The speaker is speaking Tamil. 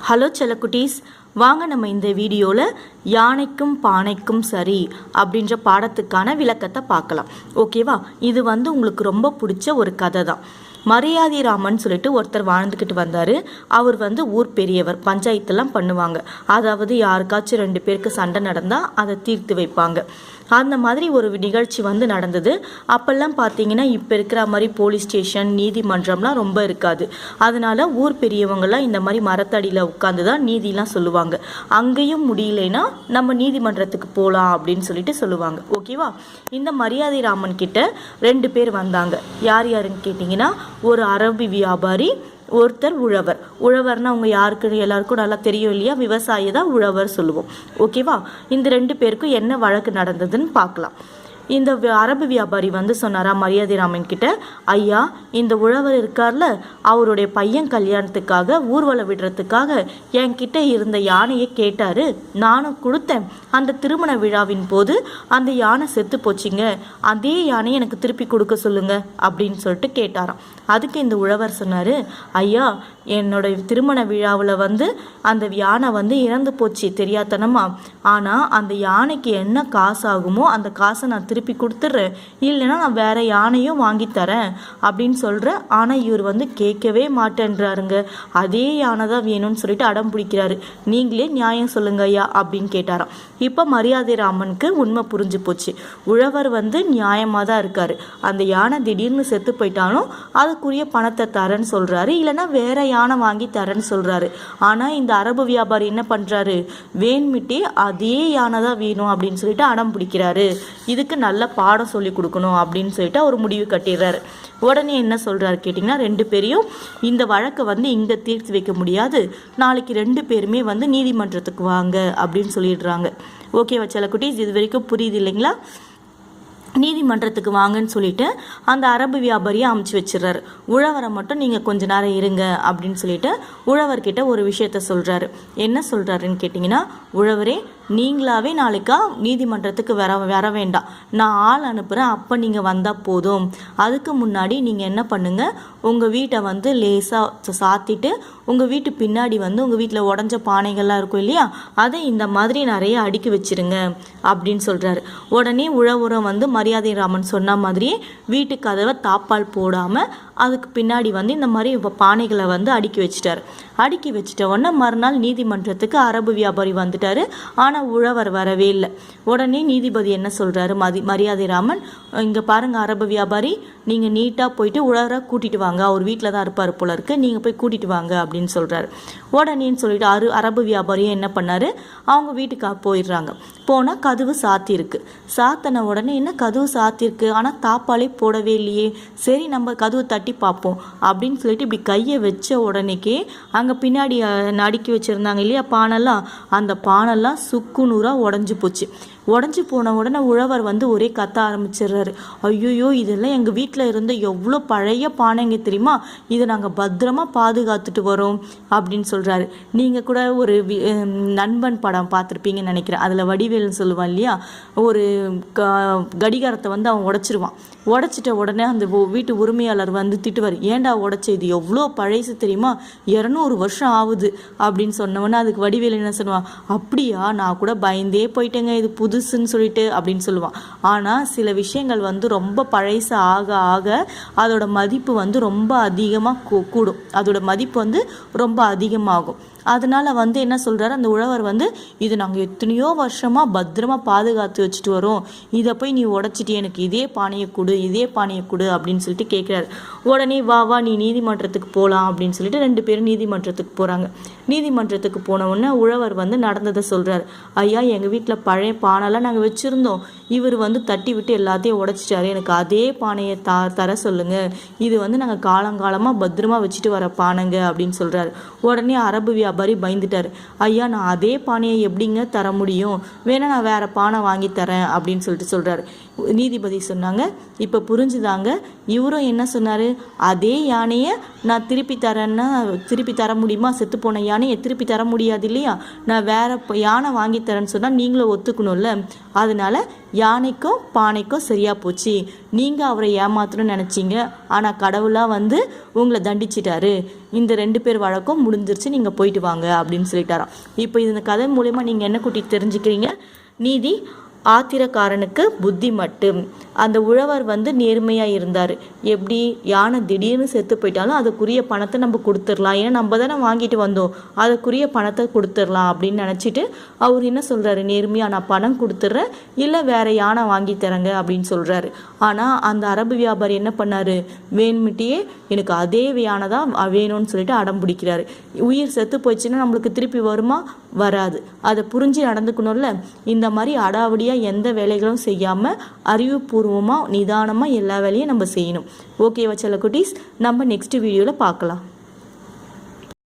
ஹலோ செல்லக்குட்டீஸ், வாங்க நம்ம இந்த வீடியோவில் யானைக்கும் பானைக்கும் சரி அப்படின்ற பாடத்துக்கான விளக்கத்தை பார்க்கலாம். ஓகேவா? இது உங்களுக்கு ரொம்ப பிடிச்ச ஒரு கதை தான். மரியாதை ராமன் சொல்லிட்டு ஒருத்தர் வாழ்ந்துக்கிட்டு வந்தார். அவர் ஊர் பெரியவர், பஞ்சாயத்துலாம் பண்ணுவாங்க. அதாவது யாருக்காச்சும் 2 பேருக்கு சண்டை நடந்தால் அதை தீர்த்து வைப்பாங்க. அந்த மாதிரி ஒரு நிகழ்ச்சி நடந்தது. அப்போல்லாம் பார்த்தீங்கன்னா இப்போ இருக்கிற மாதிரி போலீஸ் ஸ்டேஷன், நீதிமன்றம்லாம் ரொம்ப இருக்காது. அதனால ஊர் பெரியவங்களாம் இந்த மாதிரி மரத்தடியில் உட்காந்து தான் நீதிலாம் சொல்லுவாங்க. அங்கேயும் முடியலைன்னா நம்ம நீதிமன்றத்துக்கு போகலாம் அப்படின்னு சொல்லிட்டு சொல்லுவாங்க. ஓகேவா? இந்த மரியாதை ராமன் கிட்ட 2 பேர் வந்தாங்க. யார் யாருன்னு கேட்டிங்கன்னா, ஒரு அரபி வியாபாரி, ஒருத்தர் உழவர். உழவர்னா அவங்க யாருக்கு எல்லாருக்கும் நல்லா தெரியும் இல்லையா? விவசாயி தான் உழவர் சொல்லுவோம். ஓகேவா? இந்த 2 பேருக்கும் என்ன வழக்கு நடந்ததுன்னு பார்க்கலாம். இந்த அரபு வியாபாரி சொன்னாரா மரியாதை ராமன் கிட்ட, ஐயா, இந்த உழவர் இருக்கார்ல, அவருடைய பையன் கல்யாணத்துக்காக ஊர்வலம் விடுறதுக்காக என்கிட்ட இருந்த யானையை கேட்டாரு. நானும் கொடுத்தேன். அந்த திருமண விழாவின் போது அந்த யானை செத்து போச்சுங்க. அதே யானையை எனக்கு திருப்பி கொடுக்க சொல்லுங்க அப்படின்னு சொல்லிட்டு கேட்டாராம். அதுக்கு இந்த உழவர் சொன்னார், ஐயா, என்னோட திருமண விழாவில் அந்த யானை இறந்து போச்சு தெரியாதனமா. ஆனால் அந்த யானைக்கு என்ன காசு ஆகுமோ அந்த காசை நான் திருப்பி கொடுத்துட்றேன், இல்லைன்னா நான் வேற யானையும் வாங்கி தரேன் அப்படின்னு சொல்கிறேன். ஆனால் இவர் கேட்கவே மாட்டேன்றாருங்க. அதே யானை தான் வேணும்னு சொல்லிட்டு அடம் பிடிக்கிறாரு. நீங்களே நியாயம் சொல்லுங்க ஐயா அப்படின்னு கேட்டாராம். இப்போ மரியாதை ராமனுக்கு உண்மை புரிஞ்சு போச்சு. உழவர் நியாயமாக தான் இருக்காரு. அந்த யானை திடீர்னு செத்து போயிட்டாலும் அதுக்குரிய பணத்தை தரேன்னு சொல்கிறாரு, இல்லைன்னா வேற யானை வாங்கி தரேன்னு சொல்கிறாரு. ஆனால் இந்த அரபு வியாபாரி என்ன பண்ணுறாரு? வேண்மிட்டே அதே யானை தான் வேணும் அப்படின்னு சொல்லிட்டு அடம் பிடிக்கிறாரு. இதுக்கு நல்ல பாடம் சொல்லி கொடுக்கணும் அப்படின்னு சொல்லிட்டு அவர் முடிவு கட்டிடுறாரு. உடனே என்ன சொல்கிறாரு கேட்டிங்கன்னா, 2 பேரையும் இந்த வழக்கை இங்கே தீர்த்து வைக்க முடியாது, நாளைக்கு 2 பேருமே நீதிமன்றத்துக்கு வாங்க அப்படின்னு சொல்லிடுறாங்க. ஓகேவா செல்லக்குட்டீஸ்? இது வரைக்கும் புரியுது இல்லைங்களா? நீதிமன்றத்துக்கு வாங்கன்னு சொல்லிட்டு அந்த அரபு வியாபாரியை அமுச்சு வச்சிடறாரு. உழவரை மட்டும் நீங்கள் கொஞ்ச நேரம் இருங்க அப்படின்னு சொல்லிட்டு உழவர்கிட்ட ஒரு விஷயத்த சொல்கிறாரு. என்ன சொல்கிறாருன்னு கேட்டிங்கன்னா, உழவரே, நீங்களாவே நாளைக்கா நீதிமன்றத்துக்கு வர வேண்டாம், நான் ஆள் அனுப்புகிறேன், அப்போ நீங்கள் வந்தால் போதும். அதுக்கு முன்னாடி நீங்கள் என்ன பண்ணுங்கள், உங்கள் வீட்டை லேசாக சாத்திட்டு உங்கள் வீட்டு பின்னாடி உங்கள் வீட்டில் உடஞ்ச பானைகள்லாம் இருக்கும் இல்லையா, அதை இந்த மாதிரி நிறைய அடுக்கி வச்சிருங்க அப்படின்னு சொல்கிறாரு. உடனே உழவுரம் மரியாதை ராமன் சொன்ன மாதிரியே வீட்டு கதவை தாப்பால் போடாமல் அதுக்கு பின்னாடி இந்த மாதிரி பானைகளை அடுக்கி வச்சிட்டாரு. அடுக்கி வச்சிட்ட உடனே மறுநாள் நீதிமன்றத்துக்கு அரபு வியாபாரி வந்துட்டாரு. ஆனால் உழவர் வரவே இல்லை. உடனே நீதிபதி என்ன சொல்கிறாரு, மரியாதை ராமன், இங்கே பாருங்கள் அரபு வியாபாரி, நீங்கள் நீட்டாக போயிட்டு உழவரை கூட்டிகிட்டு வாங்க, அவர் வீட்டில் தான் இருப்பார் போல இருக்கு, நீங்கள் போய் கூட்டிகிட்டு வாங்க அப்படின்னு சொல்கிறாரு. உடனேன்னு சொல்லிட்டு அரபு வியாபாரியும் என்ன பண்ணார், அவங்க வீட்டுக்கு போயிடுறாங்க. போனால் கதவு சாத்தியிருக்கு. சாத்தின உடனே என்ன கதவு சாத்தியிருக்கு, ஆனால் தாப்பாலே போடவே இல்லையே, சரி நம்ம கதவு தட்டி பார்ப்போம் அப்படின்னு சொல்லிட்டு இப்படி கையை வச்ச உடனேக்கே அங்கே பின்னாடி அடுக்கி வச்சுருந்தாங்க இல்லையா பானெல்லாம், அந்த பானெல்லாம் சுக்கு நூறாக உடஞ்சி போச்சு. உடஞ்சி போன உடனே உழவர் ஒரே கத்த ஆரம்பிச்சிடுறாரு. ஐயோயோ, இதெல்லாம் எங்கள் வீட்டில் இருந்த எவ்வளோ பழைய பானைங்க தெரியுமா, இதை நாங்கள் பத்திரமா பாதுகாத்துட்டு வரோம் அப்படின்னு சொல்கிறாரு. நீங்கள் கூட ஒரு நண்பன் படம் பார்த்துருப்பீங்கன்னு நினைக்கிறேன். அதில் வடிவேல்னு சொல்லுவான் இல்லையா, ஒரு கடிகாரத்தை அவன் உடைச்சிருவான். உடைச்சிட்ட உடனே அந்த வீட்டு உரிமையாளர் திட்டுவார், ஏண்டா உடைச்ச, இது எவ்வளோ பழைசு தெரியுமா, 200 வருஷம் ஆகுது அப்படின்னு சொன்னவொன்னே அதுக்கு வடிவேல் என்ன சொல்லுவான், அப்படியா, நான் கூட பயந்தே போயிட்டேங்க, இது புதுசுன்னு சொல்லிட்டு அப்படின்னு சொல்லுவான். ஆனால் சில விஷயங்கள் ரொம்ப பழைசு ஆக ஆக அதோட மதிப்பு ரொம்ப அதிகமாக கூடும், அதோட மதிப்பு ரொம்ப அதிகமாகும். அதனால் என்ன சொல்கிறாரு அந்த உழவர், இது நாங்கள் எத்தனையோ வருஷமாக பத்திரமா பாதுகாத்து வச்சுட்டு வரோம், இதை போய் நீ உடைச்சிட்டு எனக்கு இதே பானையை கொடு அப்படின்னு சொல்லிட்டு கேட்குறாரு. உடனே வா நீ நீதிமன்றத்துக்கு போகலாம் அப்படின்னு சொல்லிட்டு 2 பேரும் நீதிமன்றத்துக்கு போகிறாங்க. நீதிமன்றத்துக்கு போன உடனே உழவர் நடந்ததை சொல்கிறார். ஐயா, எங்கள் வீட்டில் பழைய பானைலாம் நாங்கள் வச்சுருந்தோம், இவர் தட்டி விட்டு எல்லாத்தையும் உடைச்சிட்டாரு, எனக்கு அதே பானையை தர சொல்லுங்கள், இது நாங்கள் காலங்காலமாக பத்திரமா வச்சுட்டு வர பானைங்க அப்படின்னு சொல்கிறாரு. உடனே அரபு வியாபாரி பயந்துட்டார். ஐயா, நான் அதே பானையை எப்படிங்க தர முடியும், வேணா நான் வேற பானை வாங்கி தரேன் அப்படின்னு சொல்லிட்டு சொல்கிறாரு. நீதிபதி சொன்னாங்க. இப்போ புரிஞ்சுதாங்க. இவரும் என்ன சொன்னார், அதே யானையை நான் திருப்பி தரேன்னா திருப்பி தர முடியுமா? செத்து போன யானையை திருப்பி தர முடியாது இல்லையா? நான் வேற யானை வாங்கி தரேன்னு சொன்னால் நீங்களும் ஒத்துக்கணும்ல. அதனால யானைக்கும் பானைக்கும் சரியாக போச்சு. நீங்கள் அவரை ஏமாத்தணும்னு நினச்சிங்க, ஆனால் கடவுளாக வந்து உங்களை தண்டிச்சிட்டாரு. இந்த 2 பேர் வழக்கம் முடிஞ்சிருச்சு, நீங்கள் போயிட்டு வாங்க அப்படின்னு சொல்லிட்டாராம். இப்போ இந்த கதை மூலயமா நீங்கள் என்ன கூட்டி தெரிஞ்சுக்கிறீங்க? நீதி ஆத்திரக்காரனுக்கு புத்தி மட்டும். அந்த உழவர் வந்து நேர்மையாக இருந்தார். எப்படி? யானை திடீர்னு செத்து போயிட்டாலும் அதுக்குரிய பணத்தை நம்ம கொடுத்துடலாம், ஏன்னா நம்ம தானே வாங்கிட்டு வந்தோம், அதுக்குரிய பணத்தை கொடுத்துடலாம் அப்படின்னு நினச்சிட்டு அவர் என்ன சொல்கிறாரு, நேர்மையாக நான் பணம் கொடுத்துட்றேன், இல்லை வேற யானை வாங்கி தரேங்க அப்படின்னு சொல்கிறாரு. ஆனால் அந்த அரபு வியாபாரி என்ன பண்ணார், வேணுமிட்டியே எனக்கு அதே யானை தான் வேணும்னு சொல்லிட்டு அடம் பிடிக்கிறாரு. உயிர் செத்து போயிடுச்சுன்னா நம்மளுக்கு திருப்பி வருமா? வராது. அதை புரிஞ்சு நடந்துக்கணும்ல. இந்த மாதிரி அடாவடியாக எந்த வேலைகளும் செய்யாமல் அறிவுபூர்வமாக நிதானமாக எல்லா வேலையும் நம்ம செய்யணும். ஓகேவா செல்ல குட்டீஸ்? நம்ம நெக்ஸ்ட் வீடியோவில் பார்க்கலாம்.